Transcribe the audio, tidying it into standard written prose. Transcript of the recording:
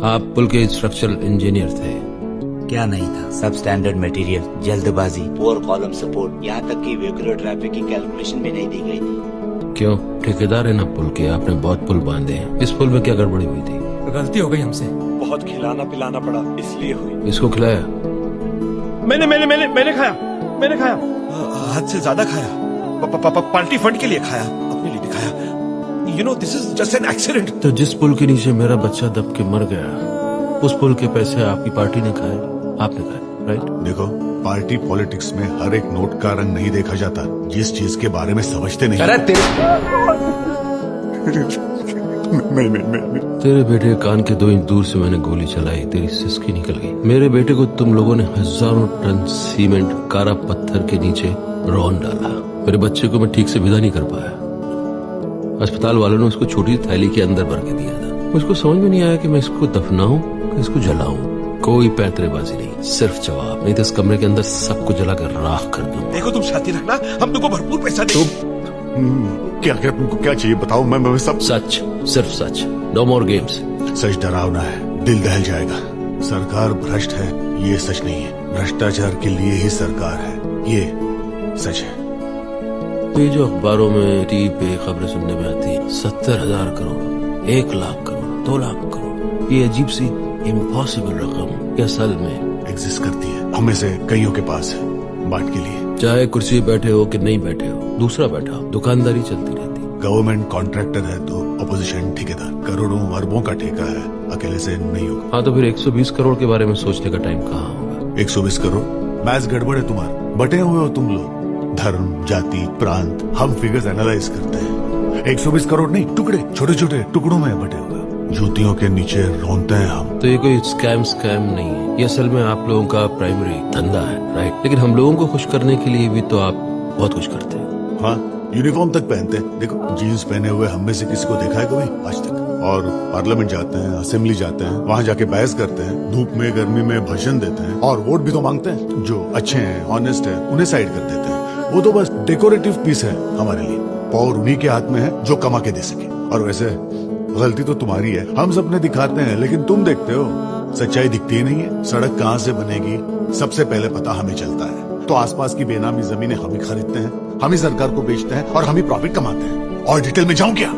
आप पुल के structural engineer थे। क्या नहीं था? सब स्टैंडर्ड मटेरियल, जल्दबाजी, पुअर कॉलम सपोर्ट, यहाँ तक कि वेहिकुलर ट्रैफिक की कैलकुलेशन भी नहीं दी गई थी। क्यों? ठेकेदार है ना पुल के, आपने बहुत पुल बांधे हैं। इस पुल में क्या गड़बड़ी हुई थी? गलती हो गई हमसे। बहुत खिलाना पिलाना पड़ा, इसलिए हुई। इसको खिलाया? मैंने खाया। हद से ज्यादा खाया। पार्टी फंड के लिए खाया, अपने लिए भी खाया। You know this is just an accident. तो जिस पुल के नीचे मेरा बच्चा दब के मर गया, उस पुल के पैसे आपकी पार्टी ने खाए, आपने खाए, राइट? देखो, पार्टी पॉलिटिक्स में हर एक नोट का रंग नहीं देखा जाता। जिस चीज के बारे में समझते नहीं। तेरे बेटे के कान के 2 इंच दूर से मैंने गोली चलाई, तेरी सिसकी निकल गई। मेरे बेटे को तुम लोगों ने हजारों टन सीमेंट कारा पत्थर के नीचे रौन डाला। मेरे बच्चे को मैं ठीक से विदा नहीं कर पाया। अस्पताल वालों ने उसको छोटी थैली के अंदर भर के दिया था। मुझको समझ में नहीं आया कि मैं इसको दफनाऊं कि इसको जलाऊं। कोई पैतरेबाजी नहीं, सिर्फ जवाब। नहीं तो इस कमरे के अंदर सबको जलाकर राख कर दूं। देखो तुम शांति रखना, हम तुमको भरपूर पैसा देंगे। क्या तुमको क्या चाहिए बताओ, मैं सब सच, सिर्फ सच। No more games. सच डरावना है, दिल दहल जाएगा। सरकार भ्रष्ट है, ये सच नहीं है। भ्रष्टाचार के लिए ही सरकार है, ये सच है। ये जो अखबारों में टीवी पे खबरें सुनने में आती है, 70,000 करोड़, 1 लाख करोड़, 2 लाख करोड़, ये अजीब सी इम्पॉसिबल रकम असल में एग्जिस्ट करती है। हमें से कईयों के पास है बांट के लिए। चाहे कुर्सी पे बैठे हो कि नहीं बैठे हो, दूसरा बैठा हो, दुकानदारी चलती रहती। गवर्नमेंट कॉन्ट्रैक्टर है तो अपोजिशन ठेकेदार। करोड़ों अरबों का ठेका है, अकेले से नहीं होगा। हाँ, तो फिर 120 करोड़ के बारे में सोचने का टाइम कहाँ होगा? 120 करोड़ मैच गड़बड़ है तुम्हारा। बटे हुए हो तुम लोग, धर्म, जाति, प्रांत। हम फिगर्स एनालाइज करते हैं। 120 करोड़ नहीं, टुकड़े, छोटे छोटे टुकड़ों में बटे हुए। जूतियों के नीचे रोनते हैं हम। तो ये कोई स्कैम नहीं है, ये असल में आप लोगों का प्राइमरी धंधा है, राइट? लेकिन हम लोगों को खुश करने के लिए भी तो आप बहुत कुछ करते हैं। हाँ, यूनिफॉर्म तक पहनते हैं। देखो, जीन्स पहने हुए हम में से किसी को देखा है कभी आज तक? और पार्लियामेंट जाते हैं, असेंबली जाते हैं, वहाँ जाके बहस करते हैं, धूप में गर्मी में भाषण देते हैं और वोट भी तो मांगते हैं। जो अच्छे हैं, ऑनेस्ट है, उन्हें साइड कर देते हैं। वो तो बस डेकोरेटिव पीस है हमारे लिए। पावर उन्हीं के हाथ में है जो कमा के दे सके। और वैसे गलती तो तुम्हारी है। हम सपने दिखाते हैं लेकिन तुम देखते हो, सच्चाई दिखती ही नहीं है। सड़क कहाँ से बनेगी सबसे पहले पता हमें चलता है, तो आसपास की बेनामी जमीनें हम ही खरीदते हैं, हम ही सरकार को बेचते हैं और हम ही प्रॉफिट कमाते हैं। और डिटेल में जाऊं क्या?